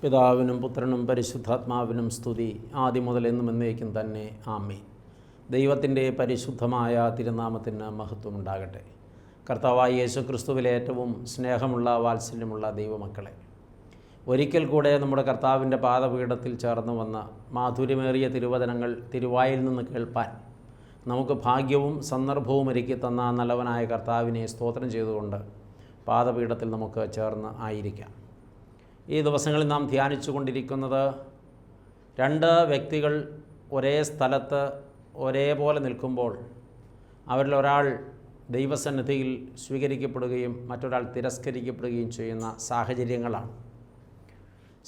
പിതാവിനും പുത്രനും പരിശുദ്ധാത്മാവിനും സ്തുതി, ആദ്യം മുതൽ എന്നും എന്നേക്കും തന്നെ. ആമേൻ. ദൈവത്തിൻ്റെ പരിശുദ്ധമായ തിരുനാമത്തിന് മഹത്വം ഉണ്ടാകട്ടെ. കർത്താവായ യേശു ക്രിസ്തുവിലെ ഏറ്റവും സ്നേഹമുള്ള വാത്സല്യമുള്ള ദൈവമക്കളെ, ഒരിക്കൽ കൂടെ നമ്മുടെ കർത്താവിൻ്റെ പാദപീഠത്തിൽ ചേർന്ന് വന്ന മാധുര്യമേറിയ തിരുവചനങ്ങൾ തിരുവായിൽ നിന്ന് കേൾപ്പാൻ നമുക്ക് ഭാഗ്യവും സന്ദർഭവും ഒരുക്കി തന്ന നല്ലവനായ കർത്താവിനെ സ്തോത്രം ചെയ്തുകൊണ്ട് പാദപീഠത്തിൽ നമുക്ക് ചേർന്ന് ആയിരിക്കാം. ഈ ദിവസങ്ങളിൽ നാം ധ്യാനിച്ചു കൊണ്ടിരിക്കുന്നത് രണ്ട് വ്യക്തികൾ ഒരേ സ്ഥലത്ത് ഒരേപോലെ നിൽക്കുമ്പോൾ അവരിലൊരാൾ ദൈവസന്നിധിയിൽ സ്വീകരിക്കപ്പെടുകയും മറ്റൊരാൾ തിരസ്കരിക്കപ്പെടുകയും ചെയ്യുന്ന സാഹചര്യങ്ങളാണ്.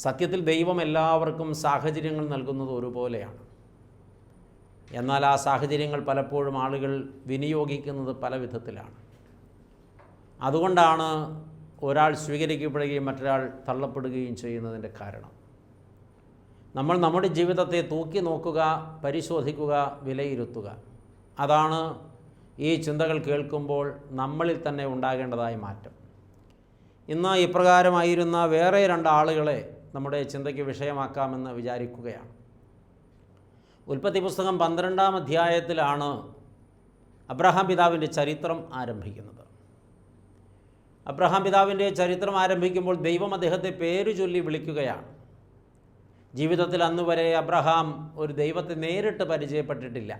സത്യത്തിൽ ദൈവം എല്ലാവർക്കും സാഹചര്യങ്ങൾ നൽകുന്നത് ഒരുപോലെയാണ്. എന്നാൽ ആ സാഹചര്യങ്ങൾ പലപ്പോഴും ആളുകൾ വിനിയോഗിക്കുന്നത് പല വിധത്തിലാണ്. അതുകൊണ്ടാണ് ഒരാൾ സ്വീകരിക്കപ്പെടുകയും മറ്റൊരാൾ തള്ളപ്പെടുകയും ചെയ്യുന്നതിൻ്റെ കാരണം. നമ്മൾ നമ്മുടെ ജീവിതത്തെ തൂക്കി നോക്കുക, പരിശോധിക്കുക, വിലയിരുത്തുക. അതാണ് ഈ ചിന്തകൾ കേൾക്കുമ്പോൾ നമ്മളിൽ തന്നെ ഉണ്ടാകേണ്ടതായ മാറ്റം. ഇന്ന് ഇപ്രകാരമായിരുന്ന വേറെ രണ്ട് ആളുകളെ നമ്മുടെ ചിന്തയ്ക്ക് വിഷയമാക്കാമെന്ന് വിചാരിക്കുകയാണ്. ഉൽപ്പത്തി പുസ്തകം 12-ാം അധ്യായത്തിലാണ് അബ്രഹാം പിതാവിൻ്റെ ചരിത്രം ആരംഭിക്കുന്നത്. അബ്രഹാം പിതാവിൻ്റെ ചരിത്രം ആരംഭിക്കുമ്പോൾ ദൈവം അദ്ദേഹത്തെ പേര് ചൊല്ലി വിളിക്കുകയാണ്. ജീവിതത്തിൽ അന്നുവരെ അബ്രഹാം ഒരു ദൈവത്തെ നേരിട്ട് പരിചയപ്പെട്ടിട്ടില്ല.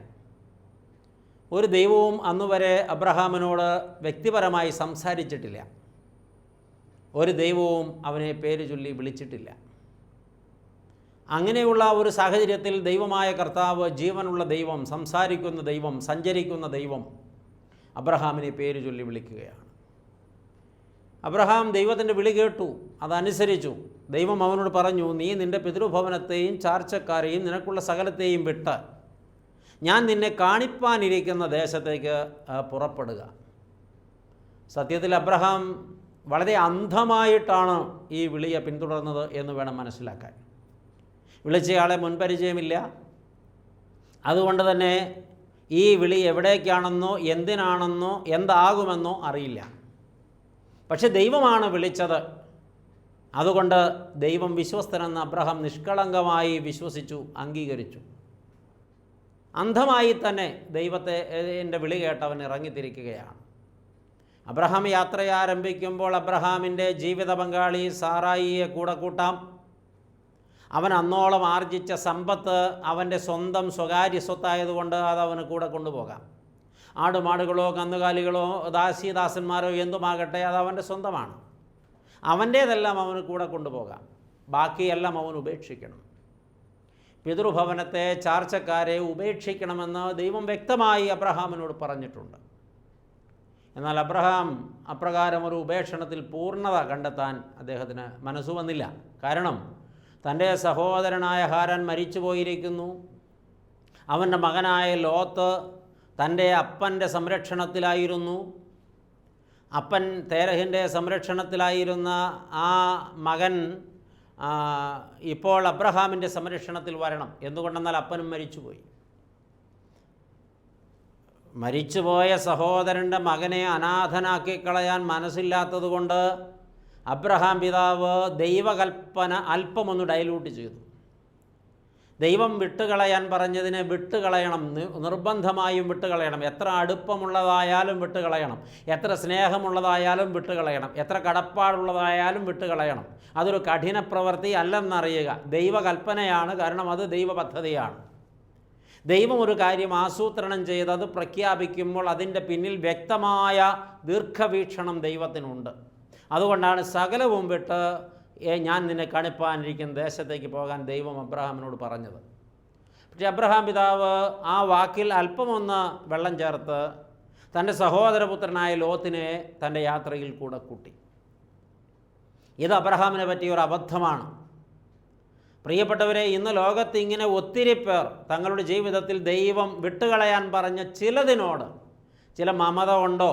ഒരു ദൈവവും അന്നുവരെ അബ്രഹാമിനോട് വ്യക്തിപരമായി സംസാരിച്ചിട്ടില്ല. ഒരു ദൈവവും അവനെ പേര് ചൊല്ലി വിളിച്ചിട്ടില്ല. അങ്ങനെയുള്ള ഒരു സാഹചര്യത്തിൽ ദൈവമായ കർത്താവ്, ജീവനുള്ള ദൈവം, സംസാരിക്കുന്ന ദൈവം, സഞ്ചരിക്കുന്ന ദൈവം അബ്രഹാമിനെ പേര് ചൊല്ലി വിളിക്കുകയാണ്. അബ്രഹാം ദൈവത്തിൻ്റെ വിളി കേട്ടു, അതനുസരിച്ചു. ദൈവം അവനോട് പറഞ്ഞു, നീ നിൻ്റെ പിതൃഭവനത്തെയും ചാർച്ചക്കാരെയും നിനക്കുള്ള സകലത്തെയും വിട്ട് ഞാൻ നിന്നെ കാണിപ്പാനിരിക്കുന്ന ദേശത്തേക്ക് പുറപ്പെടുക. സത്യത്തിൽ അബ്രഹാം വളരെ അന്ധമായിട്ടാണ് ഈ വിളിയെ പിന്തുടർന്നത് എന്ന് വേണം മനസ്സിലാക്കാൻ. വിളിച്ചയാളെ മുൻപരിചയമില്ല. അതുകൊണ്ട് തന്നെ ഈ വിളി എവിടേക്കാണെന്നോ എന്തിനാണെന്നോ എന്താകുമെന്നോ അറിയില്ല. പക്ഷെ ദൈവമാണ് വിളിച്ചത്. അതുകൊണ്ട് ദൈവം വിശ്വസ്തനെന്ന് അബ്രഹാം നിഷ്കളങ്കമായി വിശ്വസിച്ചു, അംഗീകരിച്ചു. അന്ധമായി തന്നെ ദൈവത്തിൻ്റെ വിളി കേട്ടവൻ ഇറങ്ങിത്തിരിക്കുകയാണ്. അബ്രഹാം യാത്ര ആരംഭിക്കുമ്പോൾ അബ്രഹാമിൻ്റെ ജീവിത പങ്കാളി സാറായിയെ കൂടെ കൂട്ടാം. അവൻ അന്നോളം ആർജിച്ച സമ്പത്ത് അവൻ്റെ സ്വന്തം സ്വകാര്യ സ്വത്തായതുകൊണ്ട് അത് അവന് കൂടെ കൊണ്ടുപോകാം. ആടുമാടുകളോ കന്നുകാലികളോ ദാസീദാസന്മാരോ എന്തുമാകട്ടെ, അത് അവൻ്റെ സ്വന്തമാണ്. അവൻ്റേതെല്ലാം അവന് കൂടെ കൊണ്ടുപോകാം. ബാക്കിയെല്ലാം അവൻ ഉപേക്ഷിക്കണം. പിതൃഭവനത്തെ, ചാർച്ചക്കാരെ ഉപേക്ഷിക്കണമെന്ന് ദൈവം വ്യക്തമായി അബ്രഹാമിനോട് പറഞ്ഞിട്ടുണ്ട്. എന്നാൽ അബ്രഹാം അപ്രകാരം ഒരു ഉപേക്ഷണത്തിൽ പൂർണ്ണത കണ്ടെത്താൻ അദ്ദേഹത്തിന് മനസ്സു വന്നില്ല. കാരണം തൻ്റെ സഹോദരനായ ഹാരാൻ മരിച്ചു പോയിരിക്കുന്നു. അവൻ്റെ മകനായ ലോത്ത് തൻ്റെ അപ്പൻ്റെ സംരക്ഷണത്തിലായിരുന്നു. അപ്പൻ തേരഹിൻ്റെ സംരക്ഷണത്തിലായിരുന്ന ആ മകൻ ഇപ്പോൾ അബ്രഹാമിൻ്റെ സംരക്ഷണത്തിൽ വരണം. എന്തുകൊണ്ടെന്നാൽ അപ്പനും മരിച്ചുപോയി. മരിച്ചുപോയ സഹോദരൻ്റെ മകനെ അനാഥനാക്കി കളയാൻ മനസ്സില്ലാത്തതുകൊണ്ട് അബ്രഹാം പിതാവ് ദൈവകൽപ്പന അല്പമൊന്ന് ഡൈലൂട്ട് ചെയ്തു. ദൈവം വിട്ടുകളയാൻ പറഞ്ഞതിനെ വിട്ടുകളയണം, നിർബന്ധമായും വിട്ടുകളയണം. എത്ര അടുപ്പമുള്ളതായാലും വിട്ടുകളയണം, എത്ര സ്നേഹമുള്ളതായാലും വിട്ടുകളയണം, എത്ര കടപ്പാടുള്ളതായാലും വിട്ടുകളയണം. അതൊരു കഠിന പ്രവൃത്തി അല്ലെന്നറിയുക. ദൈവകൽപ്പനയാണ്, കാരണം അത് ദൈവ പദ്ധതിയാണ്. ദൈവം ഒരു കാര്യം ആസൂത്രണം ചെയ്ത് അത് പ്രഖ്യാപിക്കുമ്പോൾ അതിൻ്റെ പിന്നിൽ വ്യക്തമായ ദീർഘവീക്ഷണം ദൈവത്തിനുണ്ട്. അതുകൊണ്ടാണ് സകലവും വിട്ട് ഞാൻ നിന്നെ കാണിപ്പാനിരിക്കുന്ന ദേശത്തേക്ക് പോകാൻ ദൈവം അബ്രഹാമിനോട് പറഞ്ഞത്. പക്ഷേ അബ്രഹാം പിതാവ് ആ വാക്കിൽ അല്പമൊന്ന് വെള്ളം ചേർത്ത് തൻ്റെ സഹോദരപുത്രനായ ലോത്തിനെ തൻ്റെ യാത്രയിൽ കൂടെ കൂട്ടി. ഇത് അബ്രഹാമിനെ പറ്റിയൊരു അബദ്ധമാണ്. പ്രിയപ്പെട്ടവരെ, ഇന്ന് ലോകത്ത് ഇങ്ങനെ ഒത്തിരി പേർ തങ്ങളുടെ ജീവിതത്തിൽ ദൈവം വിട്ടുകളയാൻ പറഞ്ഞ ചിലതിനോട് ചില മമത കൊണ്ടോ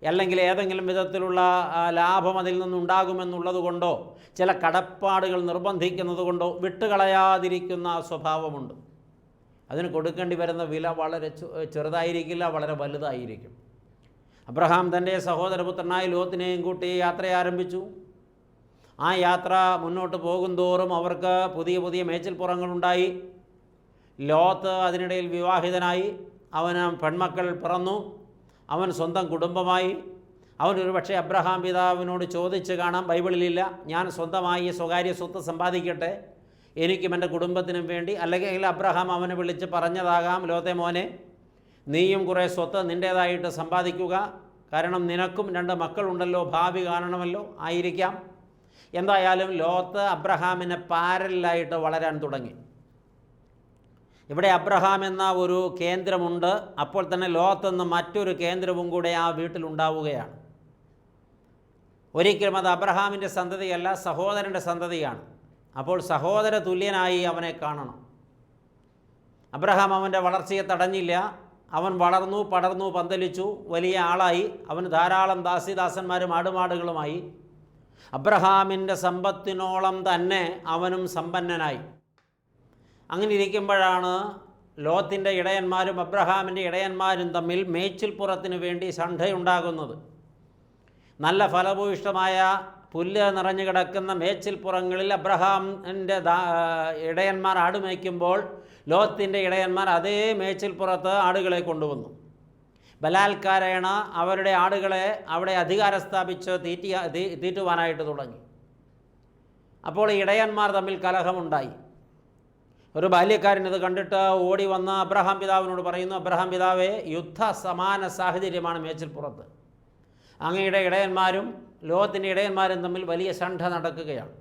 അല്ലെങ്കിൽ ഏതെങ്കിലും വിധത്തിലുള്ള ലാഭം അതിൽ നിന്നുണ്ടാകുമെന്നുള്ളത് കൊണ്ടോ ചില കടപ്പാടുകൾ നിർബന്ധിക്കുന്നത് കൊണ്ടോ വിട്ടുകളയാതിരിക്കുന്ന സ്വഭാവമുണ്ട്. അതിന് കൊടുക്കേണ്ടി വരുന്ന വില വളരെ ചെറുതായിരിക്കില്ല, വളരെ വലുതായിരിക്കും. അബ്രഹാം തൻ്റെ സഹോദരപുത്രനായ ലോത്തിനെയും കൂട്ടി യാത്ര ആരംഭിച്ചു. ആ യാത്ര മുന്നോട്ട് പോകുന്തോറും അവർക്ക് പുതിയ പുതിയ മേച്ചിൽപ്പുറങ്ങളുണ്ടായി. ലോത്ത് അതിനിടയിൽ വിവാഹിതനായി, അവന് പെൺമക്കൾ പിറന്നു, അവൻ സ്വന്തം കുടുംബമായി. അവനൊരു പക്ഷേ അബ്രഹാം പിതാവിനോട് ചോദിച്ച് കാണാം, ബൈബിളിലില്ല, ഞാൻ സ്വന്തമായി സ്വകാര്യ സ്വത്ത് സമ്പാദിക്കട്ടെ, എനിക്കും എൻ്റെ കുടുംബത്തിനും വേണ്ടി. അല്ലെങ്കിൽ അബ്രഹാം അവനെ വിളിച്ച് പറഞ്ഞതാകാം, ലോത്തെ മോനെ, നീയും കുറേ സ്വത്ത് നിൻ്റേതായിട്ട് സമ്പാദിക്കുക, കാരണം നിനക്കും 2 മക്കളുണ്ടല്ലോ, ഭാവി കാണണമല്ലോ, ആയിരിക്കാം. എന്തായാലും ലോത്ത് അബ്രഹാമിനെ പാരലായിട്ട് വളരാൻ തുടങ്ങി. ഇവിടെ അബ്രഹാം എന്ന ഒരു കേന്ദ്രമുണ്ട്, അപ്പോൾ തന്നെ ലോത്ത് എന്ന മറ്റൊരു കേന്ദ്രവും കൂടെ ആ വീട്ടിലുണ്ടാവുകയാണ്. ഒരിക്കലും അത് അബ്രഹാമിൻ്റെ സന്തതിയല്ല, സഹോദരൻ്റെ സന്തതിയാണ്. അപ്പോൾ സഹോദര തുല്യനായി അവനെ കാണണം. അബ്രഹാം അവൻ്റെ വളർച്ചയെ തടഞ്ഞില്ല. അവൻ വളർന്നു, പടർന്നു, പന്തലിച്ചു, വലിയ ആളായി. അവന് ധാരാളം ദാസിദാസന്മാരും ആടുമാടുകളുമായി. അബ്രഹാമിൻ്റെ സമ്പത്തിനോളം തന്നെ അവനും സമ്പന്നനായി. അങ്ങനെ ഇരിക്കുമ്പോഴാണ് ലോത്തിൻ്റെ ഇടയന്മാരും അബ്രഹാമിൻ്റെ ഇടയന്മാരും തമ്മിൽ മേച്ചിൽപ്പുറത്തിന് വേണ്ടി ശണ്ഠയുണ്ടാകുന്നത്. നല്ല ഫലഭൂയിഷ്ടമായ പുല്ല് നിറഞ്ഞു കിടക്കുന്ന മേച്ചിൽപ്പുറങ്ങളിൽ അബ്രഹാമിൻ്റെ ഇടയന്മാർ ആടുമേയ്ക്കുമ്പോൾ ലോത്തിൻ്റെ ഇടയന്മാർ അതേ മേച്ചിൽപ്പുറത്ത് ആടുകളെ കൊണ്ടുവന്നു. ബലാത്കാരേണ അവരുടെ ആടുകളെ അവിടെ അധികാരം സ്ഥാപിച്ച് തീറ്റുവാനായിട്ട് തുടങ്ങി. അപ്പോൾ ഇടയന്മാർ തമ്മിൽ കലഹമുണ്ടായി. ഒരു ബാല്യക്കാരൻ ഇത് കണ്ടിട്ട് ഓടി വന്ന് അബ്രഹാം പിതാവിനോട് പറയുന്നു, അബ്രഹാം പിതാവേ, യുദ്ധ സമാന സാഹചര്യമാണ് മേച്ചിൽപ്പുറത്ത്. അങ്ങയുടെ ഇടയന്മാരും ലോകത്തിൻ്റെ ഇടയന്മാരും തമ്മിൽ വലിയ ശണ്ഠ നടക്കുകയാണ്.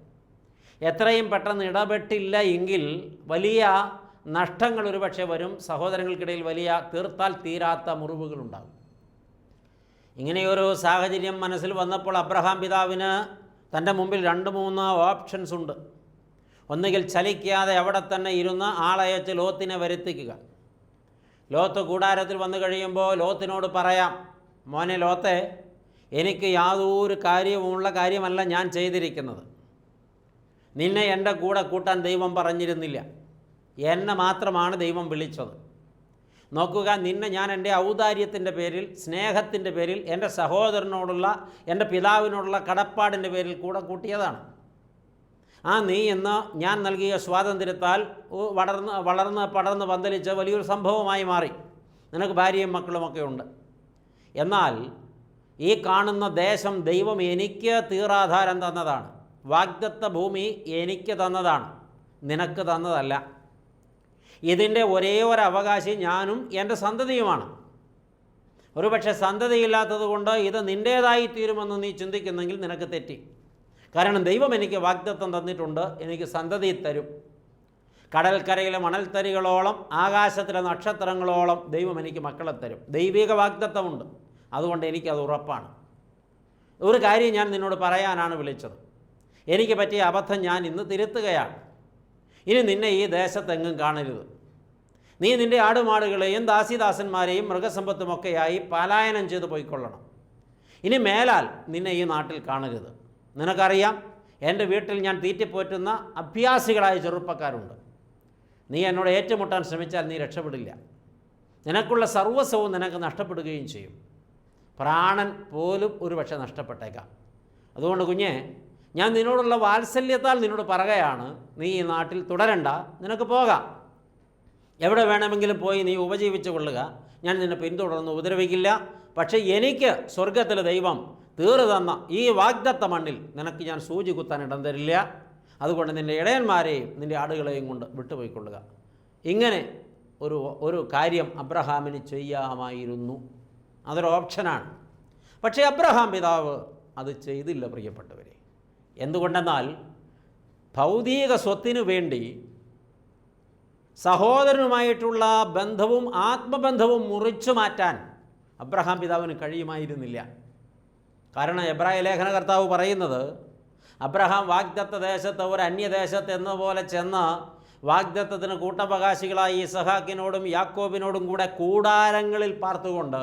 എത്രയും പെട്ടെന്ന് ഇടപെട്ടില്ല എങ്കിൽ വലിയ നഷ്ടങ്ങൾ ഒരുപക്ഷെ വരും. സഹോദരങ്ങൾക്കിടയിൽ വലിയ തീർത്താൽ തീരാത്ത മുറിവുകളുണ്ടാകും. ഇങ്ങനെയൊരു സാഹചര്യം മനസ്സിൽ വന്നപ്പോൾ അബ്രഹാം പിതാവിന് തൻ്റെ മുമ്പിൽ 2-3 ഓപ്ഷൻസ് ഉണ്ട്. ഒന്നുകിൽ ചലിക്കാതെ അവിടെ തന്നെ ഇരുന്ന് ആളയച്ച് ലോത്തിനെ വരുത്തിക്കുക. ലോത്ത് കൂടാരത്തിൽ വന്നു കഴിയുമ്പോൾ ലോത്തിനോട് പറയാം, മോനെ ലോത്തെ, എനിക്ക് യാതൊരു കാര്യവുമുള്ള കാര്യമല്ല ഞാൻ ചെയ്തിരിക്കുന്നത്. നിന്നെ എൻ്റെ കൂടെ കൂട്ടാൻ ദൈവം പറഞ്ഞിരുന്നില്ല, എന്നെ മാത്രമാണ് ദൈവം വിളിച്ചത്. നോക്കുക, നിന്നെ ഞാൻ എൻ്റെ ഔദാര്യത്തിൻ്റെ പേരിൽ, സ്നേഹത്തിൻ്റെ പേരിൽ, എൻ്റെ സഹോദരനോടുള്ള, എൻ്റെ പിതാവിനോടുള്ള കടപ്പാടിൻ്റെ പേരിൽ കൂടെ കൂട്ടിയതാണ്. നീ ഇന്ന് ഞാൻ നൽകിയ സ്വാതന്ത്ര്യത്താൽ വളർന്ന് പടർന്ന് പന്തലിച്ച് വലിയൊരു സംഭവമായി മാറി. നിനക്ക് ഭാര്യയും മക്കളുമൊക്കെ ഉണ്ട്. എന്നാൽ ഈ കാണുന്ന ദേശം ദൈവം എനിക്ക് തീറാധാരം തന്നതാണ്. വാഗ്ദത്ത ഭൂമി എനിക്ക് തന്നതാണ്, നിനക്ക് തന്നതല്ല. ഇതിൻ്റെ ഒരേ ഒരു അവകാശി ഞാനും എൻ്റെ സന്തതിയുമാണ്. ഒരുപക്ഷെ സന്തതിയില്ലാത്തത് കൊണ്ട് ഇത് നിൻ്റേതായി തീരുമെന്ന് നീ ചിന്തിക്കുന്നെങ്കിൽ നിനക്ക് തെറ്റി. കാരണം ദൈവം എനിക്ക് വാഗ്ദത്തം തന്നിട്ടുണ്ട്, എനിക്ക് സന്തതി തരും. കടൽക്കരയിലെ മണൽത്തരികളോളം, ആകാശത്തിലെ നക്ഷത്രങ്ങളോളം ദൈവം എനിക്ക് മക്കളെ തരും. ദൈവിക വാഗ്ദത്തമുണ്ട്, അതുകൊണ്ട് എനിക്കത് ഉറപ്പാണ്. ഒരു കാര്യം ഞാൻ നിന്നോട് പറയാനാണ് വിളിച്ചത്. എനിക്ക് പറ്റിയ അബദ്ധം ഞാൻ ഇന്ന് തിരുത്തുകയാണ്. ഇനി നിന്നെ ഈ ദേശത്തെങ്ങും കാണരുത്. നീ നിൻ്റെ ആടുമാടുകളെയും ദാസിദാസന്മാരെയും മൃഗസമ്പത്തുമൊക്കെയായി പലായനം ചെയ്ത് പോയിക്കൊള്ളണം. ഇനി മേലാൽ നിന്നെ ഈ നാട്ടിൽ കാണരുത്. നിനക്കറിയാം, എൻ്റെ വീട്ടിൽ ഞാൻ തീറ്റിപ്പോറ്റുന്ന അഭ്യാസികളായ ചെറുപ്പക്കാരുണ്ട്. നീ എന്നോട് ഏറ്റുമുട്ടാൻ ശ്രമിച്ചാൽ നീ രക്ഷപ്പെടില്ല. നിനക്കുള്ള സർവ്വസ്വവും നിനക്ക് നഷ്ടപ്പെടുകയും ചെയ്യും. പ്രാണൻ പോലും ഒരുപക്ഷെ നഷ്ടപ്പെട്ടേക്കാം. അതുകൊണ്ട് കുഞ്ഞെ, ഞാൻ നിന്നോടുള്ള വാത്സല്യത്താൽ നിന്നോട് പറയുകയാണ്, നീ ഈ നാട്ടിൽ തുടരണ്ട, നിനക്ക് പോകാം. എവിടെ വേണമെങ്കിലും പോയി നീ ഉപജീവിച്ചു കൊള്ളുക. ഞാൻ നിന്നെ പിന്തുടർന്ന് ഉപദ്രവിക്കില്ല. പക്ഷേ എനിക്ക് സ്വർഗത്തിലെ ദൈവം തീർന്നു തന്ന ഈ വാഗ്ദത്ത മണ്ണിൽ നിനക്ക് ഞാൻ സൂചി കുത്താൻ ഇടം തരില്ല. അതുകൊണ്ട് നിൻ്റെ ഇടയന്മാരെയും നിൻ്റെ ആടുകളെയും കൊണ്ട് വിട്ടുപോയിക്കൊള്ളുക. ഇങ്ങനെ ഒരു കാര്യം അബ്രഹാമിന് ചെയ്യാമായിരുന്നു. അതൊരു ഓപ്ഷനാണ്. പക്ഷേ അബ്രഹാം പിതാവ് അത് ചെയ്തില്ല. പ്രിയപ്പെട്ടവരെ, എന്തുകൊണ്ടെന്നാൽ ഭൗതിക സ്വത്തിനു വേണ്ടി സഹോദരനുമായിട്ടുള്ള ബന്ധവും ആത്മബന്ധവും മുറിച്ചു മാറ്റാൻ അബ്രഹാം പിതാവിന് കഴിയുമായിരുന്നില്ല. കാരണം എബ്രായ ലേഖന കർത്താവ് പറയുന്നത്, അബ്രഹാം വാഗ്ദത്ത ദേശത്ത് ഒരു അന്യദേശത്ത് എന്ന പോലെ ചെന്ന് വാഗ്ദത്തത്തിന് കൂട്ടവകാശികളായി ഇസഹാക്കിനോടും യാക്കോബിനോടും കൂടെ കൂടാരങ്ങളിൽ പാർത്തുകൊണ്ട്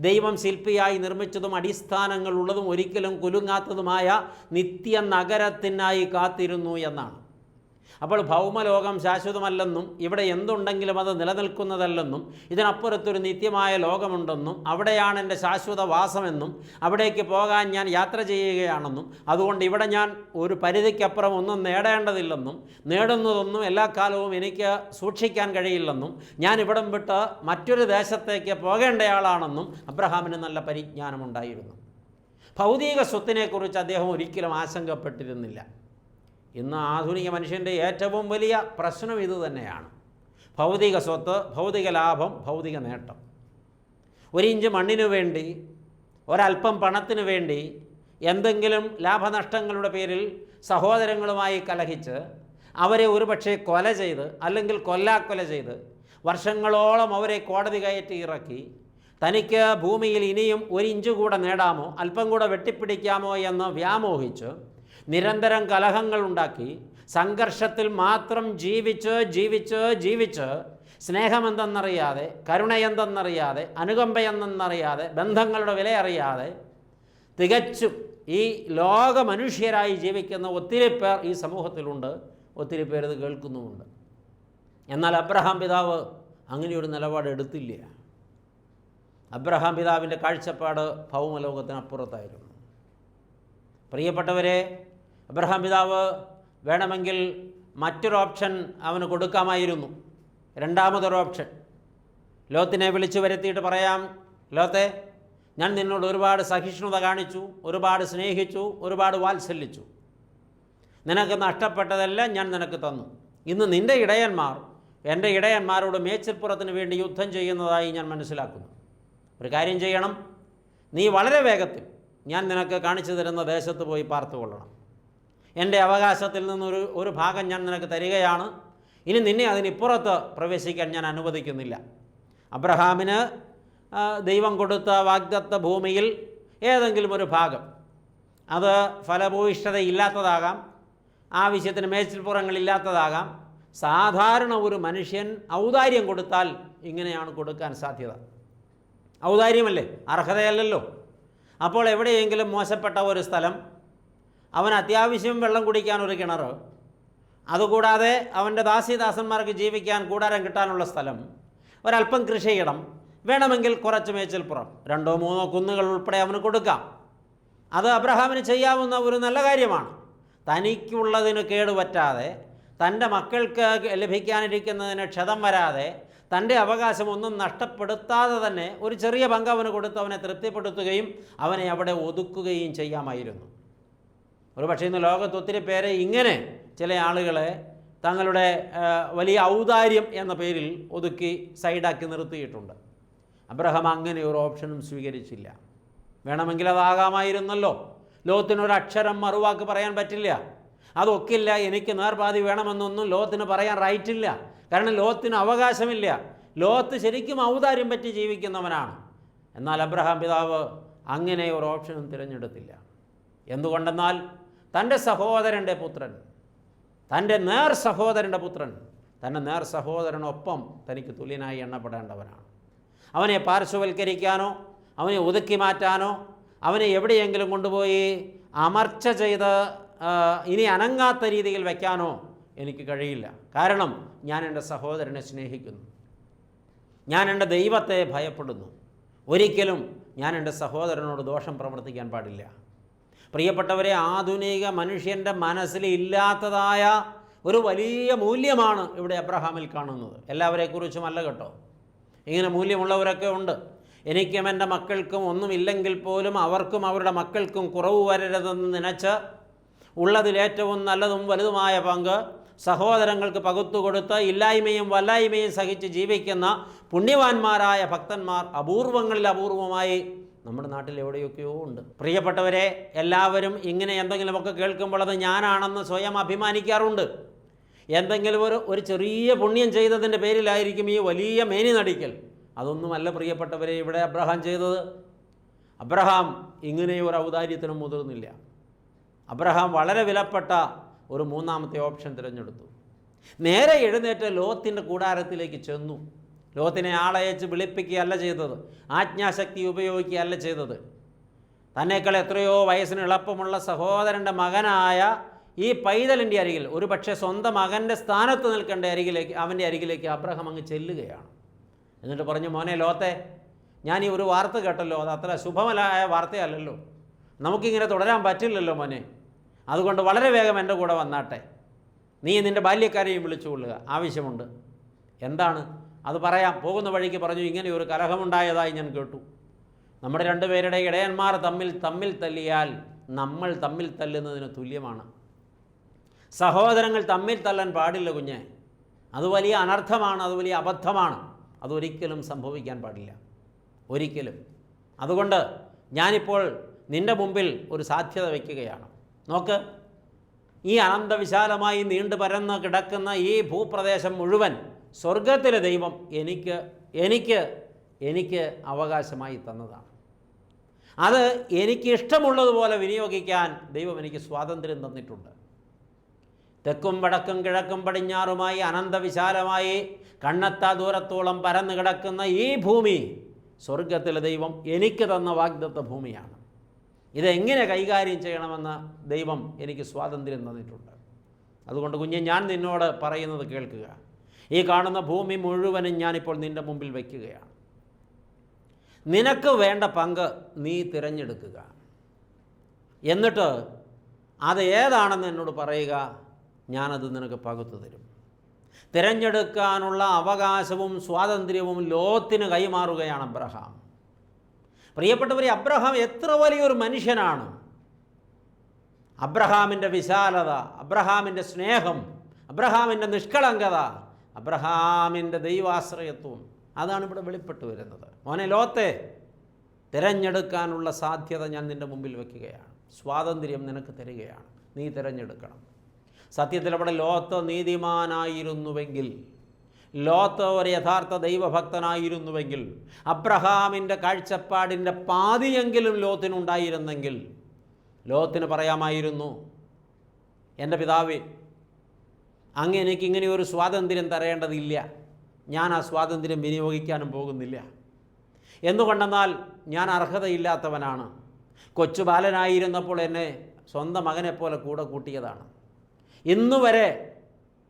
ദൈവം ശില്പിയായി നിർമ്മിച്ചതും അടിസ്ഥാനങ്ങളുള്ളതും ഒരിക്കലും കുലുങ്ങാത്തതുമായ നിത്യ നഗരത്തിനായി കാത്തിരുന്നു എന്നാണ്. അപ്പോൾ ഭൗമലോകം ശാശ്വതമല്ലെന്നും ഇവിടെ എന്തുണ്ടെങ്കിലും അത് നിലനിൽക്കുന്നതല്ലെന്നും ഇതിനപ്പുറത്തൊരു നിത്യമായ ലോകമുണ്ടെന്നും അവിടെയാണ് എൻ്റെ ശാശ്വത വാസമെന്നും അവിടേക്ക് പോകാൻ ഞാൻ യാത്ര ചെയ്യുകയാണെന്നും അതുകൊണ്ട് ഇവിടെ ഞാൻ ഒരു പരിധിക്കപ്പുറം ഒന്നും നേടേണ്ടതില്ലെന്നും നേടുന്നതൊന്നും എല്ലാ കാലവും എനിക്ക് സൂക്ഷിക്കാൻ കഴിയില്ലെന്നും ഞാൻ ഇവിടം വിട്ട് മറ്റൊരു ദേശത്തേക്ക് പോകേണ്ടയാളാണെന്നും അബ്രഹാമിന് നല്ല പരിജ്ഞാനമുണ്ടായിരുന്നു. ഭൗതിക സ്വത്തിനെക്കുറിച്ച് അദ്ദേഹം ഒരിക്കലും ആശങ്കപ്പെട്ടിരുന്നില്ല. ഇന്ന് ആധുനിക മനുഷ്യൻ്റെ ഏറ്റവും വലിയ പ്രശ്നം ഇത് തന്നെയാണ്. ഭൗതിക സ്വത്ത്, ഭൗതിക ലാഭം, ഭൗതിക നേട്ടം. ഒരിഞ്ച് മണ്ണിനു വേണ്ടി, ഒരല്പം പണത്തിനു വേണ്ടി എന്തെങ്കിലും ലാഭനഷ്ടങ്ങളുടെ പേരിൽ സഹോദരങ്ങളുമായി കലഹിച്ച് അവരെ ഒരുപക്ഷെ കൊല ചെയ്ത് അല്ലെങ്കിൽ കൊല്ലാക്കൊല ചെയ്ത് വർഷങ്ങളോളം അവരെ കോടതി കയറ്റി ഇറക്കി തനിക്ക് ഭൂമിയിൽ ഇനിയും ഒരു ഇഞ്ച് കൂടെ നേടാമോ, അല്പം കൂടെ വെട്ടിപ്പിടിക്കാമോ എന്ന് വ്യാമോഹിച്ച് നിരന്തരം കലഹങ്ങളുണ്ടാക്കി സംഘർഷത്തിൽ മാത്രം ജീവിച്ച് സ്നേഹമെന്തെന്നറിയാതെ, കരുണയെന്തെന്നറിയാതെ, അനുകമ്പയെന്തെന്നറിയാതെ, ബന്ധങ്ങളുടെ വില അറിയാതെ തികച്ചും ഈ ലോക മനുഷ്യരായി ജീവിക്കുന്ന ഒത്തിരി പേർ ഈ സമൂഹത്തിലുണ്ട്. ഒത്തിരി പേർ ഇത് കേൾക്കുന്നുമുണ്ട്. എന്നാൽ അബ്രഹാം പിതാവ് അങ്ങനെയൊരു നിലപാട് എടുത്തില്ല. അബ്രഹാം പിതാവിൻ്റെ കാഴ്ചപ്പാട് ഭൗമലോകത്തിനപ്പുറത്തായിരുന്നു. പ്രിയപ്പെട്ടവരെ, അബ്രഹാം പിതാവ് വേണമെങ്കിൽ മറ്റൊരു ഓപ്ഷൻ അവന് കൊടുക്കാമായിരുന്നു. രണ്ടാമതൊരു ഓപ്ഷൻ. ലോത്തിനെ വിളിച്ചു വരുത്തിയിട്ട് പറയാം, ലോത്തെ, ഞാൻ നിന്നോട് ഒരുപാട് സഹിഷ്ണുത കാണിച്ചു, ഒരുപാട് സ്നേഹിച്ചു, ഒരുപാട് വാത്സല്യിച്ചു. നിനക്ക് നഷ്ടപ്പെട്ടതെല്ലാം ഞാൻ നിനക്ക് തന്നു. ഇന്ന് നിൻ്റെ ഇടയന്മാർ എൻ്റെ ഇടയന്മാരോട് മേച്ചിൽപ്പുറത്തിന് വേണ്ടി യുദ്ധം ചെയ്യുന്നതായി ഞാൻ മനസ്സിലാക്കുന്നു. ഒരു കാര്യം ചെയ്യണം, നീ വളരെ വേഗത്തിൽ ഞാൻ നിനക്ക് കാണിച്ചു തരുന്ന ദേശത്ത് പോയി പാർത്തുകൊള്ളണം. എൻ്റെ അവകാശത്തിൽ നിന്നൊരു ഭാഗം ഞാൻ നിനക്ക് തരികയാണ്. ഇനി നിന്നെ അതിനിപ്പുറത്ത് പ്രവേശിക്കാൻ ഞാൻ അനുവദിക്കുന്നില്ല. അബ്രഹാമിന് ദൈവം കൊടുത്ത വാഗ്ദത്ത ഭൂമിയിൽ ഏതെങ്കിലും ഒരു ഭാഗം, അത് ഫലഭൂയിഷ്ഠതയില്ലാത്തതാകാം, ആവശ്യത്തിന് മേച്ചിൽപ്പുറങ്ങളില്ലാത്തതാകാം. സാധാരണ ഒരു മനുഷ്യൻ ഔദാര്യം കൊടുത്താൽ ഇങ്ങനെയാണ് കൊടുക്കാൻ സാധ്യത. ഔദാര്യമല്ലേ, അർഹതയല്ലല്ലോ. അപ്പോൾ എവിടെയെങ്കിലും മോശപ്പെട്ട ഒരു സ്ഥലം, അവൻ അത്യാവശ്യം വെള്ളം കുടിക്കാൻ ഒരു കിണർ, അതുകൂടാതെ അവൻ്റെ ദാസീദാസന്മാർക്ക് ജീവിക്കാൻ കൂടാരം കിട്ടാനുള്ള സ്ഥലം, ഒരല്പം കൃഷിയിടം, വേണമെങ്കിൽ കുറച്ച് മേച്ചിൽപ്പുറം, 2-3 കുന്നുകൾ ഉൾപ്പെടെ അവന് കൊടുക്കാം. അത് അബ്രഹാമിന് ചെയ്യാവുന്ന ഒരു നല്ല കാര്യമാണ്. തനിക്കുള്ളതിന് കേടുപറ്റാതെ, തൻ്റെ മക്കൾക്ക് ലഭിക്കാനിരിക്കുന്നതിന് ക്ഷതം വരാതെ, തൻ്റെ അവകാശം ഒന്നും നഷ്ടപ്പെടുത്താതെ തന്നെ ഒരു ചെറിയ പങ്ക് അവന് കൊടുത്ത് അവനെ തൃപ്തിപ്പെടുത്തുകയും അവനെ അവിടെ ഒതുക്കുകയും ചെയ്യാമായിരുന്നു. ഒരു പക്ഷേ ഇന്ന് ലോകത്ത് ഒത്തിരി പേരെ ഇങ്ങനെ ചില ആളുകളെ തങ്ങളുടെ വലിയ ഔദാര്യം എന്ന പേരിൽ ഒതുക്കി സൈഡാക്കി നിർത്തിയിട്ടുണ്ട്. അബ്രഹാം അങ്ങനെ ഒരു ഓപ്ഷനും സ്വീകരിച്ചില്ല. വേണമെങ്കിൽ അതാകാമായിരുന്നല്ലോ. ലോത്തിനൊരക്ഷരം മറുവാക്ക് പറയാൻ പറ്റില്ല. അതൊക്കില്ല, എനിക്ക് നേർപാതി വേണമെന്നൊന്നും ലോത്തിന് പറയാൻ റൈറ്റില്ല. കാരണം ലോത്തിന് അവകാശമില്ല. ലോത്ത് ശരിക്കും ഔദാര്യം പറ്റി ജീവിക്കുന്നവനാണ്. എന്നാൽ അബ്രഹാം പിതാവ് അങ്ങനെ ഒരു ഓപ്ഷനും തിരഞ്ഞെടുത്തില്ല. എന്തുകൊണ്ടെന്നാൽ തൻ്റെ സഹോദരൻ്റെ പുത്രൻ, തൻ്റെ നേർ സഹോദരൻ്റെ പുത്രൻ, തൻ്റെ നേർ സഹോദരനൊപ്പം തനിക്ക് തുല്യനായി എണ്ണപ്പെടേണ്ടവനാണ്. അവനെ പാർശ്വവൽക്കരിക്കാനോ അവനെ ഒതുക്കി മാറ്റാനോ അവനെ എവിടെയെങ്കിലും കൊണ്ടുപോയി അമർച്ച ചെയ്ത് ഇനി അനങ്ങാത്ത രീതിയിൽ വയ്ക്കാനോ എനിക്ക് കഴിയില്ല. കാരണം ഞാൻ എൻ്റെ സഹോദരനെ സ്നേഹിക്കുന്നു, ഞാൻ എൻ്റെ ദൈവത്തെ ഭയപ്പെടുന്നു. ഒരിക്കലും ഞാൻ എൻ്റെ സഹോദരനോട് ദോഷം പ്രവർത്തിക്കാൻ പാടില്ല. പ്രിയപ്പെട്ടവരെ, ആധുനിക മനുഷ്യൻ്റെ മനസ്സിൽ ഇല്ലാത്തതായ ഒരു വലിയ മൂല്യമാണ് ഇവിടെ അബ്രഹാമിൽ കാണുന്നത്. എല്ലാവരെക്കുറിച്ചുമല്ല കേട്ടോ, ഇങ്ങനെ മൂല്യമുള്ളവരൊക്കെ ഉണ്ട്. എനിക്കും എൻ്റെ മക്കൾക്കും ഒന്നുമില്ലെങ്കിൽ പോലും അവർക്കും അവരുടെ മക്കൾക്കും കുറവ് വരരുതെന്ന് നനച്ച് ഉള്ളതിലേറ്റവും നല്ലതും വലുതുമായ പങ്ക് സഹോദരങ്ങൾക്ക് പകുത്തുകൊടുത്ത് ഇല്ലായ്മയും വല്ലായ്മയും സഹിച്ച് ജീവിക്കുന്ന പുണ്യവാന്മാരായ ഭക്തന്മാർ അപൂർവങ്ങളിൽ അപൂർവമായി നമ്മുടെ നാട്ടിൽ എവിടെയൊക്കെയോ ഉണ്ട്. പ്രിയപ്പെട്ടവരെ, എല്ലാവരും ഇങ്ങനെ എന്തെങ്കിലുമൊക്കെ കേൾക്കുമ്പോൾ അത് ഞാനാണെന്ന് സ്വയം അഭിമാനിക്കാറുണ്ട്. എന്തെങ്കിലും ഒരു ചെറിയ പുണ്യം ചെയ്തതിൻ്റെ പേരിലായിരിക്കും ഈ വലിയ മേനി നടിക്കൽ. അതൊന്നുമല്ല പ്രിയപ്പെട്ടവരെ ഇവിടെ അബ്രഹാം ചെയ്തത്. അബ്രഹാം ഇങ്ങനെ ഒരു ഔദാര്യത്തിനും മുതിർന്നില്ല. അബ്രഹാം വളരെ വിലപ്പെട്ട ഒരു മൂന്നാമത്തെ ഓപ്ഷൻ തിരഞ്ഞെടുത്തു. നേരെ എഴുന്നേറ്റ് ലോത്തിൻ്റെ കൂടാരത്തിലേക്ക് ചെന്നു. ലോത്തിനെ ആളയച്ച് വിളിപ്പിക്കുകയല്ല ചെയ്തത്, ആജ്ഞാശക്തി ഉപയോഗിക്കുകയല്ല ചെയ്തത്. തന്നേക്കാൾ എത്രയോ വയസ്സിന് എളുപ്പമുള്ള സഹോദരൻ്റെ മകനായ ഈ പൈതലിൻ്റെ അരികിൽ, ഒരു പക്ഷേ സ്വന്തം മകൻ്റെ സ്ഥാനത്ത് നിൽക്കേണ്ട അവൻ്റെ അരികിലേക്ക് അബ്രഹാം അങ്ങ് ചെല്ലുകയാണ്. എന്നിട്ട് പറഞ്ഞു, മോനെ ലോത്തെ, ഞാൻ ഈ ഒരു വാർത്ത കേട്ടല്ലോ, അത് അത്ര ശുഭമലായ വാർത്തയല്ലല്ലോ, നമുക്കിങ്ങനെ തുടരാൻ പറ്റില്ലല്ലോ മോനെ, അതുകൊണ്ട് വളരെ വേഗം എൻ്റെ കൂടെ വന്നാട്ടെ, നീ നിൻ്റെ ബാല്യക്കാരെയും വിളിച്ചുകൊള്ളുക, ആവശ്യമുണ്ട്. എന്താണ് അത് പറയാം. പോകുന്ന വഴിക്ക് പറഞ്ഞു, ഇങ്ങനെ ഒരു കലഹമുണ്ടായതായി ഞാൻ കേട്ടു. നമ്മുടെ രണ്ടുപേരുടെ ഇടയന്മാർ തമ്മിൽ തല്ലിയാൽ നമ്മൾ തമ്മിൽ തല്ലുന്നതിന് തുല്യമാണ്. സഹോദരങ്ങൾ തമ്മിൽ തല്ലാൻ പാടില്ല കുഞ്ഞെ, അത് വലിയ അനർത്ഥമാണ്, അത് വലിയ അബദ്ധമാണ്, അതൊരിക്കലും സംഭവിക്കാൻ പാടില്ല, ഒരിക്കലും. അതുകൊണ്ട് ഞാനിപ്പോൾ നിൻ്റെ മുമ്പിൽ ഒരു സാധ്യത വയ്ക്കുകയാണ്. നോക്ക്, ഈ അനന്തവിശാലമായി നീണ്ടു പരന്ന് കിടക്കുന്ന ഈ ഭൂപ്രദേശം മുഴുവൻ സ്വർഗത്തിലെ ദൈവം എനിക്ക് അവകാശമായി തന്നതാണ്. അത് എനിക്ക് ഇഷ്ടമുള്ളതുപോലെ വിനിയോഗിക്കാൻ ദൈവം എനിക്ക് സ്വാതന്ത്ര്യം തന്നിട്ടുണ്ട്. തെക്കും വടക്കും കിഴക്കും പടിഞ്ഞാറുമായി അനന്തവിശാലമായി കണ്ണെത്താ ദൂരത്തോളം പരന്നു കിടക്കുന്ന ഈ ഭൂമി സ്വർഗത്തിലെ ദൈവം എനിക്ക് തന്ന വാഗ്ദത്ത ഭൂമിയാണ്. ഇതെങ്ങനെ കൈകാര്യം ചെയ്യണമെന്ന് ദൈവം എനിക്ക് സ്വാതന്ത്ര്യം തന്നിട്ടുണ്ട്. അതുകൊണ്ട് കുഞ്ഞെ, ഞാൻ നിന്നോട് പറയുന്നത് കേൾക്കുക. ഈ കാണുന്ന ഭൂമി മുഴുവനും ഞാനിപ്പോൾ നിൻ്റെ മുമ്പിൽ വയ്ക്കുകയാണ്. നിനക്ക് വേണ്ട പങ്ക് നീ തിരഞ്ഞെടുക്കുക. എന്നിട്ട് അത് ഏതാണെന്ന് എന്നോട് പറയുക, ഞാനത് നിനക്ക് പകുത്തു തരും. തിരഞ്ഞെടുക്കാനുള്ള അവകാശവും സ്വാതന്ത്ര്യവും ലോത്തിന് കൈമാറുകയാണ് അബ്രഹാം. പ്രിയപ്പെട്ടവരെ, അബ്രഹാം എത്ര വലിയൊരു മനുഷ്യനാണ്! അബ്രഹാമിൻ്റെ വിശാലത, അബ്രഹാമിൻ്റെ സ്നേഹം, അബ്രഹാമിൻ്റെ നിഷ്കളങ്കത, അബ്രഹാമിൻ്റെ ദൈവാശ്രയത്വം, അതാണ് ഇവിടെ വെളിപ്പെട്ട് വരുന്നത്. മോനെ ലോത്തെ, തിരഞ്ഞെടുക്കാനുള്ള സാധ്യത ഞാൻ നിൻ്റെ മുമ്പിൽ വയ്ക്കുകയാണ്. സ്വാതന്ത്ര്യം നിനക്ക് തരികയാണ്, നീ തിരഞ്ഞെടുക്കണം. സത്യത്തിൽ അവിടെ ലോത്ത് നീതിമാനായിരുന്നുവെങ്കിൽ, ലോത്ത് ഒരു യഥാർത്ഥ ദൈവഭക്തനായിരുന്നുവെങ്കിൽ, അബ്രഹാമിൻ്റെ കാഴ്ചപ്പാടിൻ്റെ പാതിയെങ്കിലും ലോത്തിനുണ്ടായിരുന്നെങ്കിൽ ലോത്തിന് പറയാമായിരുന്നു, എൻ്റെ പിതാവേ, അങ്ങ് എനിക്കിങ്ങനെ ഒരു സ്വാതന്ത്ര്യം തരേണ്ടതില്ല, ഞാൻ ആ സ്വാതന്ത്ര്യം വിനിയോഗിക്കാനും പോകുന്നില്ല. എന്തുകൊണ്ടെന്നാൽ ഞാൻ അർഹതയില്ലാത്തവനാണ്. കൊച്ചു ബാലനായിരുന്നപ്പോൾ എന്നെ സ്വന്തം മകനെപ്പോലെ കൂടെ കൂട്ടിയതാണ്. ഇന്നുവരെ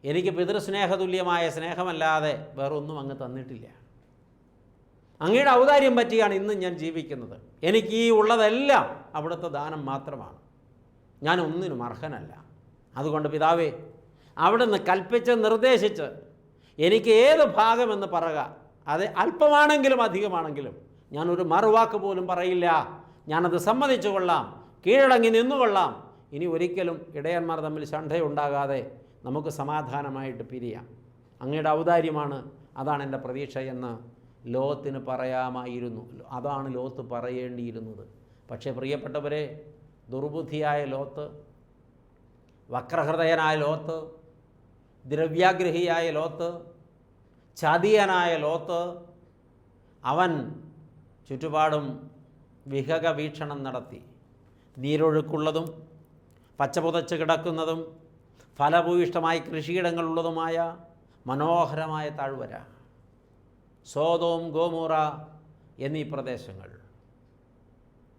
എനിക്ക് പിതൃസ്നേഹതുല്യമായ സ്നേഹമല്ലാതെ വേറൊന്നും അങ്ങ് തന്നിട്ടില്ല. അങ്ങയുടെ ഔദാര്യം പറ്റിയാണ് ഇന്നും ഞാൻ ജീവിക്കുന്നത്. എനിക്ക് ഈ ഉള്ളതെല്ലാം അവിടുത്തെ ദാനം മാത്രമാണ്. ഞാൻ ഒന്നിനും അർഹനല്ല. അതുകൊണ്ട് പിതാവേ, അവിടുന്ന് കൽപ്പിച്ച് നിർദ്ദേശിച്ച് എനിക്ക് ഏത് ഭാഗമെന്ന് പറയുക, അത് അല്പമാണെങ്കിലും അധികമാണെങ്കിലും ഞാനൊരു മറുവാക്ക് പോലും പറയില്ല. ഞാനത് സമ്മതിച്ചു കൊള്ളാം, കീഴടങ്ങി നിന്നുകൊള്ളാം. ഇനി ഒരിക്കലും ഇടയന്മാർ തമ്മിൽ ശണ്ഠയുണ്ടാകാതെ നമുക്ക് സമാധാനമായിട്ട് പിരിയാം. അങ്ങയുടെ ഔദാര്യമാണ്, അതാണ് എൻ്റെ പ്രതീക്ഷ എന്ന് ലോത്തിന് പറയാമായിരുന്നു. അതാണ് ലോത്ത് പറയേണ്ടിയിരുന്നത്. പക്ഷേ പ്രിയപ്പെട്ടവരെ, ദുർബുദ്ധിയായ ലോത്ത്, വക്രഹൃദയനായ ലോത്ത്, ദ്രവ്യാഗ്രഹിയായ ലോത്ത്, ചതിയനായ ലോത്ത്, അവൻ ചുറ്റുപാടും വിഹക വീക്ഷണം നടത്തി. നീരൊഴുക്കുള്ളതും പച്ചപുതച്ച് കിടക്കുന്നതും ഫലഭൂയിഷ്ടമായ കൃഷിയിടങ്ങളുള്ളതുമായ മനോഹരമായ താഴ്വര, സോദോം ഗോമോറ എന്നീ പ്രദേശങ്ങൾ,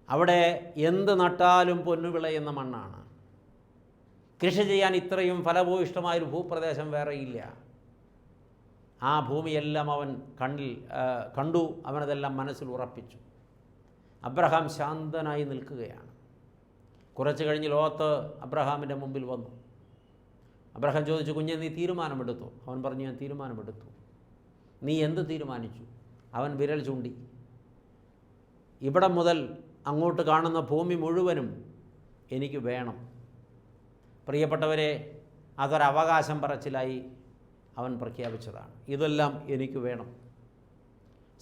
അവിടെ എന്ത് നട്ടാലും പൊന്നുവിളയുന്ന മണ്ണാണ്. കൃഷി ചെയ്യാൻ ഇത്രയും ഫലഭൂയിഷ്ടമായൊരു ഭൂപ്രദേശം വേറെയില്ല. ആ ഭൂമിയെല്ലാം അവൻ കണ്ടു, അവനതെല്ലാം മനസ്സിൽ ഉറപ്പിച്ചു. അബ്രഹാം ശാന്തനായി നിൽക്കുകയാണ്. കുറച്ച് കഴിഞ്ഞ് ലോത്ത് അബ്രഹാമിൻ്റെ മുമ്പിൽ വന്നു. അബ്രഹാം ചോദിച്ചു, കുഞ്ഞെ, നീ തീരുമാനമെടുത്തു? അവൻ പറഞ്ഞു, ഞാൻ തീരുമാനമെടുത്തു. നീ എന്ത് തീരുമാനിച്ചു? അവൻ വിരൽ ചൂണ്ടി. ഇവിടം മുതൽ അങ്ങോട്ട് കാണുന്ന ഭൂമി മുഴുവനും എനിക്ക് വേണം. പ്രിയപ്പെട്ടവരെ, അതൊരവകാശം പറച്ചിലായി അവൻ പ്രഖ്യാപിച്ചതാണ്. ഇതെല്ലാം എനിക്ക് വേണം.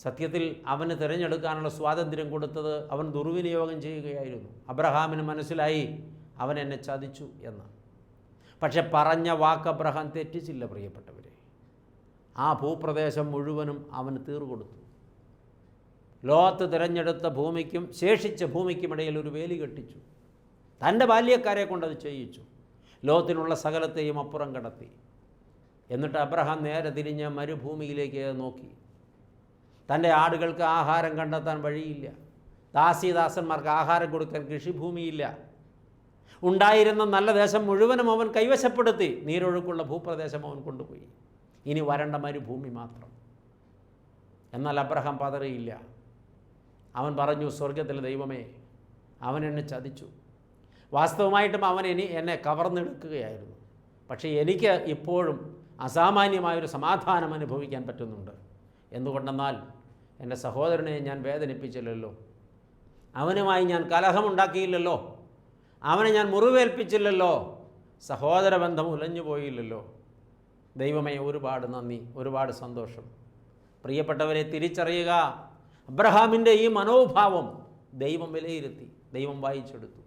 സത്യത്തിൽ അവന് തിരഞ്ഞെടുക്കാനുള്ള സ്വാതന്ത്ര്യം കൊടുത്തത് അവൻ ദുർവിനിയോഗം ചെയ്യുകയായിരുന്നു. അബ്രഹാമിന് മനസ്സിലായി അവൻ എന്നെ ചതിച്ചു എന്ന്. പക്ഷെ പറഞ്ഞ വാക്ക് അബ്രഹാം തെറ്റിച്ചില്ല. പ്രിയപ്പെട്ടവരെ, ആ ഭൂപ്രദേശം മുഴുവനും അവന് തീർകൊടുത്തു. ലോത്ത് തിരഞ്ഞെടുത്ത ഭൂമിക്കും ശേഷിച്ച ഭൂമിക്കുമിടയിൽ ഒരു വേലി കെട്ടിച്ചു. തൻ്റെ ബാല്യക്കാരെ കൊണ്ടത് ചെയ്യിച്ചു. ലോത്തിനുള്ള സകലത്തെയും അപ്പുറം കടത്തി. എന്നിട്ട് അബ്രഹാം നേരെ തിരിഞ്ഞ് മരുഭൂമിയിലേക്ക് നോക്കി. തൻ്റെ ആടുകൾക്ക് ആഹാരം കണ്ടെത്താൻ വഴിയില്ല. ദാസീദാസന്മാർക്ക് ആഹാരം കൊടുക്കാൻ കൃഷിഭൂമിയില്ല. ഉണ്ടായിരുന്ന നല്ല ദേശം മുഴുവനും അവൻ കൈവശപ്പെടുത്തി. നീരൊഴുക്കുള്ള ഭൂപ്രദേശം അവൻ കൊണ്ടുപോയി. ഇനി വരണ്ട മരുഭൂമി മാത്രം. എന്നാൽ അബ്രഹാം പതറിയില്ല. അവൻ പറഞ്ഞു, സ്വർഗത്തിലെ ദൈവമേ, അവൻ എന്നെ ചതിച്ചു. വാസ്തവമായിട്ടും അവൻ എന്നെ കവർന്നെടുക്കുകയായിരുന്നു. പക്ഷേ എനിക്ക് ഇപ്പോഴും അസാമാന്യമായൊരു സമാധാനം അനുഭവിക്കാൻ പറ്റുന്നുണ്ട്. എന്തുകൊണ്ടെന്നാൽ എൻ്റെ സഹോദരനെ ഞാൻ വേദനിപ്പിച്ചില്ലല്ലോ, അവനുമായി ഞാൻ കലഹമുണ്ടാക്കിയില്ലല്ലോ, അവനെ ഞാൻ മുറിവേൽപ്പിച്ചില്ലല്ലോ, സഹോദര ബന്ധം ഉലഞ്ഞു പോയില്ലല്ലോ. ദൈവമേ, ഒരുപാട് നന്ദി, ഒരുപാട് സന്തോഷം. പ്രിയപ്പെട്ടവരെ, തിരിച്ചറിയുക, അബ്രഹാമിൻ്റെ ഈ മനോഭാവം ദൈവം വിലയിരുത്തി, ദൈവം വായിച്ചെടുത്തു.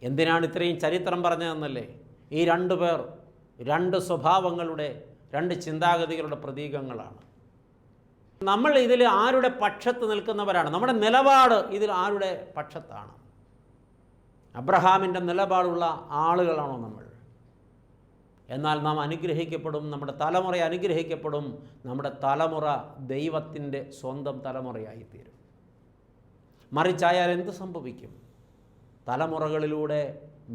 എന്തിനാണ് ഇത്രയും ചരിത്രം പറഞ്ഞതെന്നല്ലേ? ഈ രണ്ടു പേർ രണ്ട് സ്വഭാവങ്ങളുടെ, രണ്ട് ചിന്താഗതികളുടെ പ്രതീകങ്ങളാണ്. നമ്മൾ ഇതിൽ ആരുടെ പക്ഷത്ത് നിൽക്കുന്നവരാണ്? നമ്മുടെ നിലപാട് ഇതിൽ ആരുടെ പക്ഷത്താണ്? അബ്രഹാമിൻ്റെ നിലപാടുള്ള ആളുകളാണോ നമ്മൾ? എന്നാൽ നാം അനുഗ്രഹിക്കപ്പെടും, നമ്മുടെ തലമുറ അനുഗ്രഹിക്കപ്പെടും. നമ്മുടെ തലമുറ ദൈവത്തിൻ്റെ സ്വന്തം തലമുറയായിത്തീരും. മറിച്ചായാൽ എന്ത് സംഭവിക്കും? തലമുറകളിലൂടെ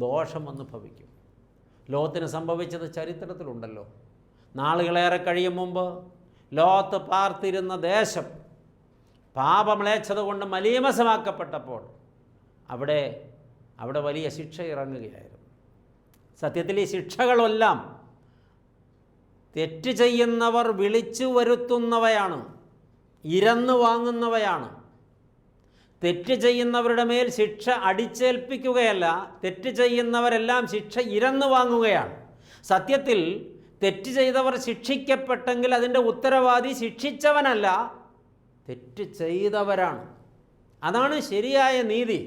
ദോഷം വന്ന് ഭവിക്കും. ലോത്തിന് സംഭവിച്ചത് ചരിത്രത്തിലുണ്ടല്ലോ. നാളുകളേറെ കഴിയും മുമ്പ് ലോത്ത് പാർത്തിരുന്ന ദേശം പാപമ്ലേച്ഛത കൊണ്ട് മലീമസമാക്കപ്പെട്ടപ്പോൾ അവിടെ വലിയ ശിക്ഷ ഇറങ്ങുകയായിരുന്നു. സത്യത്തിൽ ഈ ശിക്ഷകളെല്ലാം തെറ്റ് ചെയ്യുന്നവർ വിളിച്ചു വരുത്തുന്നവയാണ്, ഇരന്നു വാങ്ങുന്നവയാണ്. തെറ്റ് ചെയ്യുന്നവരുടെ മേൽ ശിക്ഷ അടിച്ചേൽപ്പിക്കുകയല്ല, തെറ്റ് ചെയ്യുന്നവരെല്ലാം ശിക്ഷ ഇരന്നു വാങ്ങുകയാണ്. സത്യത്തിൽ തെറ്റ് ചെയ്തവർ ശിക്ഷിക്കപ്പെട്ടെങ്കിൽ അതിൻ്റെ ഉത്തരവാദി ശിക്ഷിച്ചവനല്ല, തെറ്റ് ചെയ്തവരാണ്. അതാണ് ശരിയായ നീതി.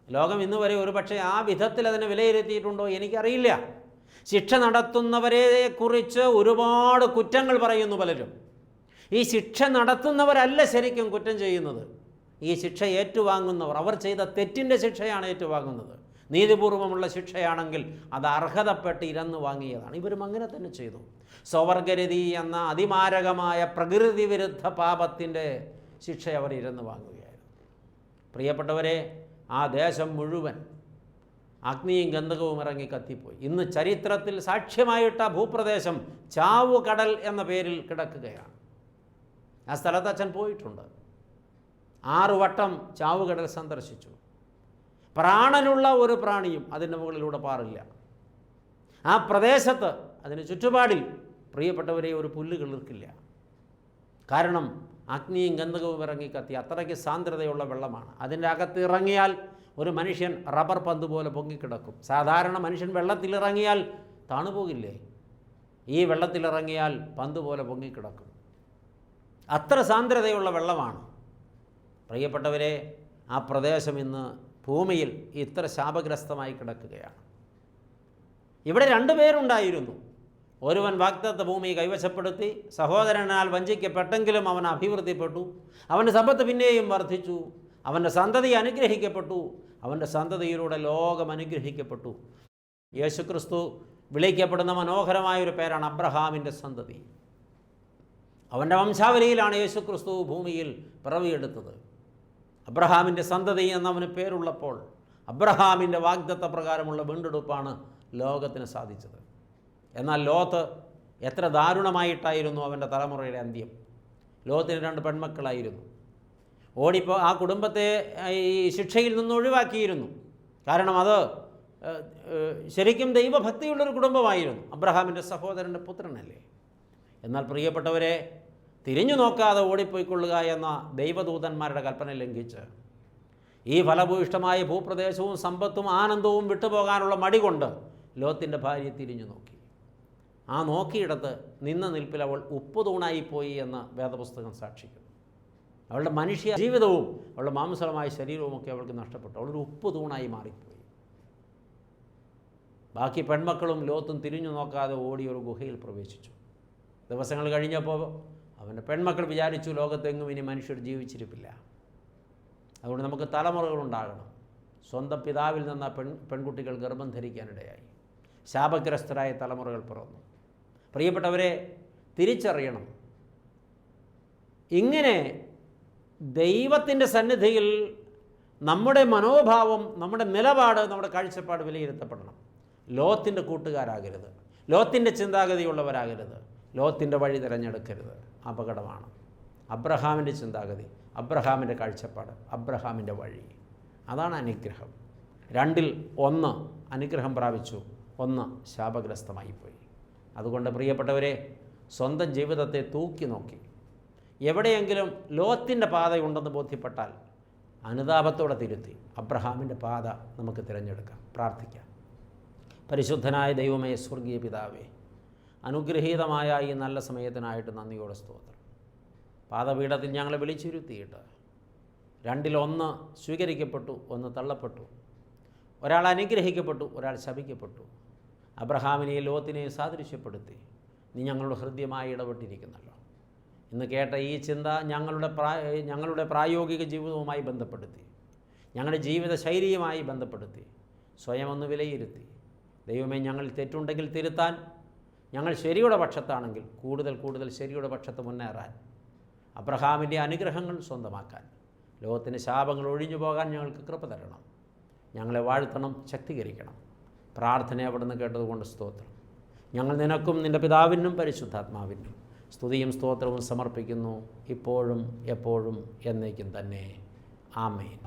ലോകം ഇന്ന് വരെ ഒരുപക്ഷെ ആ വിധത്തിൽ അതിനെ വിലയിരുത്തിയിട്ടുണ്ടോ എനിക്കറിയില്ല. ശിക്ഷ നടത്തുന്നവരെ കുറിച്ച് ഒരുപാട് കുറ്റങ്ങൾ പറയുന്നു പലരും. ഈ ശിക്ഷ നടത്തുന്നവരല്ല ശരിക്കും കുറ്റം ചെയ്യുന്നത്. ഈ ശിക്ഷ ഏറ്റുവാങ്ങുന്നവർ, അവർ ചെയ്ത തെറ്റിൻ്റെ ശിക്ഷയാണ് ഏറ്റുവാങ്ങുന്നത്. നീതിപൂർവമുള്ള ശിക്ഷയാണെങ്കിൽ അത് അർഹതപ്പെട്ട് ഇരന്നു വാങ്ങിയതാണ്. ഇവരും അങ്ങനെ തന്നെ ചെയ്തു. സ്വവർഗരതി എന്ന അതിമാരകമായ പ്രകൃതി വിരുദ്ധ പാപത്തിൻ്റെ ശിക്ഷ അവർ ഇരന്നു വാങ്ങുകയായിരുന്നു. പ്രിയപ്പെട്ടവരെ, ആ ദേശം മുഴുവൻ അഗ്നിയും ഗന്ധകവും ഇറങ്ങി കത്തിപ്പോയി. ഇന്ന് ചരിത്രത്തിൽ സാക്ഷ്യമായിട്ട ഭൂപ്രദേശം ചാവുകടൽ എന്ന പേരിൽ കിടക്കുകയാണ്. ആ സ്ഥലത്ത് അച്ഛൻ പോയിട്ടുണ്ട്. 6 വട്ടം ചാവുകടൽ സന്ദർശിച്ചു. പ്രാണനുള്ള ഒരു പ്രാണിയും അതിൻ്റെ മുകളിലൂടെ പാറില്ല. ആ പ്രദേശത്ത്, അതിന് ചുറ്റുപാടിൽ പ്രിയപ്പെട്ടവരെ ഒരു പുല്ല് കിളിർക്കില്ല. കാരണം അഗ്നിയും ഗന്ധകവും ഇറങ്ങി കത്തി. അത്രയ്ക്ക് സാന്ദ്രതയുള്ള വെള്ളമാണ്. അതിൻ്റെ അകത്ത് ഇറങ്ങിയാൽ ഒരു മനുഷ്യൻ റബ്ബർ പന്ത് പോലെ പൊങ്ങിക്കിടക്കും. സാധാരണ മനുഷ്യൻ വെള്ളത്തിലിറങ്ങിയാൽ താണുപോകില്ലേ? ഈ വെള്ളത്തിലിറങ്ങിയാൽ പന്ത് പോലെ പൊങ്ങിക്കിടക്കും. അത്ര സാന്ദ്രതയുള്ള വെള്ളമാണ്. പ്രിയപ്പെട്ടവരെ, ആ പ്രദേശം ഇന്ന് ഭൂമിയിൽ ഇത്ര ശാപഗ്രസ്തമായി കിടക്കുകയാണ്. ഇവിടെ 2 പേരുണ്ടായിരുന്നു. ഒരുവൻ വാഗ്ദത്ത ഭൂമി കൈവശപ്പെടുത്തി, സഹോദരനാൽ വഞ്ചിക്കപ്പെട്ടെങ്കിലും അവൻ അഭിവൃദ്ധിപ്പെട്ടു. അവൻ്റെ സമ്പത്ത് പിന്നെയും വർദ്ധിച്ചു. അവൻ്റെ സന്തതി അനുഗ്രഹിക്കപ്പെട്ടു. അവൻ്റെ സന്തതിയിലൂടെ ലോകം അനുഗ്രഹിക്കപ്പെട്ടു. യേശുക്രിസ്തു വിളിക്കപ്പെടുന്ന മനോഹരമായൊരു പേരാണ് അബ്രഹാമിൻ്റെ സന്തതി. അവൻ്റെ വംശാവലിയിലാണ് യേശുക്രിസ്തു ഭൂമിയിൽ പിറവിയെടുത്തത്. അബ്രഹാമിൻ്റെ സന്തതി എന്നവന് പേരുള്ളപ്പോൾ അബ്രഹാമിൻ്റെ വാഗ്ദത്ത പ്രകാരമുള്ള വീണ്ടെടുപ്പാണ് ലോകത്തിന് സാധിച്ചത്. എന്നാൽ ലോത്ത് എത്ര ദാരുണമായിട്ടായിരുന്നു അവൻ്റെ തലമുറയുടെ അന്ത്യം. ലോത്തിന് 2 പെൺമക്കളായിരുന്നു. ആ കുടുംബത്തെ ഈ ശിക്ഷയിൽ നിന്ന് ഒഴിവാക്കിയിരുന്നു. കാരണം അത് ശരിക്കും ദൈവഭക്തിയുള്ളൊരു കുടുംബമായിരുന്നു. അബ്രഹാമിൻ്റെ സഹോദരൻ്റെ പുത്രനല്ലേ. എന്നാൽ പ്രിയപ്പെട്ടവരെ, തിരിഞ്ഞു നോക്കാതെ ഓടിപ്പോയിക്കൊള്ളുക എന്ന ദൈവദൂതന്മാരുടെ കൽപ്പന ലംഘിച്ച് ഈ ഫലഭൂയിഷ്ടമായ ഭൂപ്രദേശവും സമ്പത്തും ആനന്ദവും വിട്ടുപോകാനുള്ള മടി കൊണ്ട് ലോത്തിൻ്റെ ഭാര്യ തിരിഞ്ഞു നോക്കി. ആ നോക്കിയിടത്ത് നിന്ന നിൽപ്പിൽ അവൾ ഉപ്പ് തൂണായിപ്പോയി എന്ന് വേദപുസ്തകം സാക്ഷിക്കുന്നു. അവളുടെ മനുഷ്യ ജീവിതവും അവളുടെ മാംസളമായ ശരീരവുമൊക്കെ അവൾക്ക് നഷ്ടപ്പെട്ടു. അവളൊരു ഉപ്പ് തൂണായി മാറിപ്പോയി. ബാക്കി പെൺമക്കളും ലോത്തും തിരിഞ്ഞു നോക്കാതെ ഓടി ഒരു ഗുഹയിൽ പ്രവേശിച്ചു. ദിവസങ്ങൾ കഴിഞ്ഞപ്പോൾ അവൻ്റെ പെൺമക്കൾ വിചാരിച്ചു, ലോകത്തെങ്ങും ഇനി മനുഷ്യർ ജീവിച്ചിരിപ്പില്ല. അതുകൊണ്ട് നമുക്ക് തലമുറകളുണ്ടാകണം. സ്വന്തം പിതാവിൽ നിന്ന് പെൺകുട്ടികൾ ഗർഭം ധരിക്കാനിടയായി. ശാപഗ്രസ്തരായ തലമുറകൾ പിറന്നു. പ്രിയപ്പെട്ടവരെ, തിരിച്ചറിയണം, ഇങ്ങനെ ദൈവത്തിൻ്റെ സന്നിധിയിൽ നമ്മുടെ മനോഭാവം, നമ്മുടെ നിലപാട്, നമ്മുടെ കാഴ്ചപ്പാട് വിലയിരുത്തപ്പെടണം. ലോത്തിൻ്റെ കൂട്ടുകാരാകരുത്, ലോത്തിൻ്റെ ചിന്താഗതിയുള്ളവരാകരുത്, ലോത്തിൻ്റെ വഴി തിരഞ്ഞെടുക്കരുത്. അപകടമാണ്. അബ്രഹാമിൻ്റെ ചിന്താഗതി, അബ്രഹാമിൻ്റെ കാഴ്ചപ്പാട്, അബ്രഹാമിൻ്റെ വഴി, അതാണ് അനുഗ്രഹം. 2-ൽ 1 അനുഗ്രഹം പ്രാപിച്ചു, 1 ശാപഗ്രസ്തമായിപ്പോയി. അതുകൊണ്ട് പ്രിയപ്പെട്ടവരെ, സ്വന്തം ജീവിതത്തെ തൂക്കി നോക്കി എവിടെയെങ്കിലും ലോത്തിൻ്റെ പാതയുണ്ടെന്ന് ബോധ്യപ്പെട്ടാൽ അനുതാപത്തോടെ തിരുത്തി അബ്രഹാമിൻ്റെ പാത നമുക്ക് തിരഞ്ഞെടുക്കാം. പ്രാർത്ഥിക്കാം. പരിശുദ്ധനായ ദൈവമേ, സ്വർഗീയ പിതാവേ, അനുഗ്രഹീതമായ ഈ നല്ല സമയത്തിനായിട്ട് നന്ദിയോടെ സ്തോത്രം. പാദപീഠത്തിൽ ഞങ്ങളെ വിളിച്ചിരുത്തിയിട്ട് 2-ൽ 1 സ്വീകരിക്കപ്പെട്ടു, 1 തള്ളപ്പെട്ടു. ഒരാൾ അനുഗ്രഹിക്കപ്പെട്ടു, ഒരാൾ ശപിക്കപ്പെട്ടു. അബ്രഹാമിനെയും ലോത്തിനെയും സാദൃശ്യപ്പെടുത്തി നീ ഞങ്ങളുടെ ഹൃദ്യമായി ഇടപെട്ടിരിക്കുന്നല്ലോ. ഇന്ന് കേട്ട ഈ ചിന്ത ഞങ്ങളുടെ പ്രായോഗിക ജീവിതവുമായി ബന്ധപ്പെടുത്തി, ഞങ്ങളുടെ ജീവിത ശൈലിയുമായി ബന്ധപ്പെടുത്തി സ്വയം ഒന്ന് വിലയിരുത്തി. ദൈവമേ, ഞങ്ങളിൽ തെറ്റുണ്ടെങ്കിൽ തിരുത്താൻ, ഞങ്ങൾ ശരിയുടെ പക്ഷത്താണെങ്കിൽ കൂടുതൽ ശരിയുടെ പക്ഷത്ത് മുന്നേറാൻ, അബ്രഹാമിൻ്റെ അനുഗ്രഹങ്ങൾ സ്വന്തമാക്കാൻ, ലോകത്തിൻ്റെ ശാപങ്ങൾ ഒഴിഞ്ഞു പോകാൻ ഞങ്ങൾക്ക് കൃപ തരണം. ഞങ്ങളെ വാഴ്ത്തണം, ശക്തീകരിക്കണം. പ്രാർത്ഥന അവിടുന്ന് കേട്ടതുകൊണ്ട് സ്തോത്രം. ഞങ്ങൾ നിനക്കും നിൻ്റെ പിതാവിനും പരിശുദ്ധാത്മാവിനും സ്തുതിയും സ്തോത്രവും സമർപ്പിക്കുന്നു, ഇപ്പോഴും എപ്പോഴും എന്നേക്കും തന്നെ. ആമേൻ.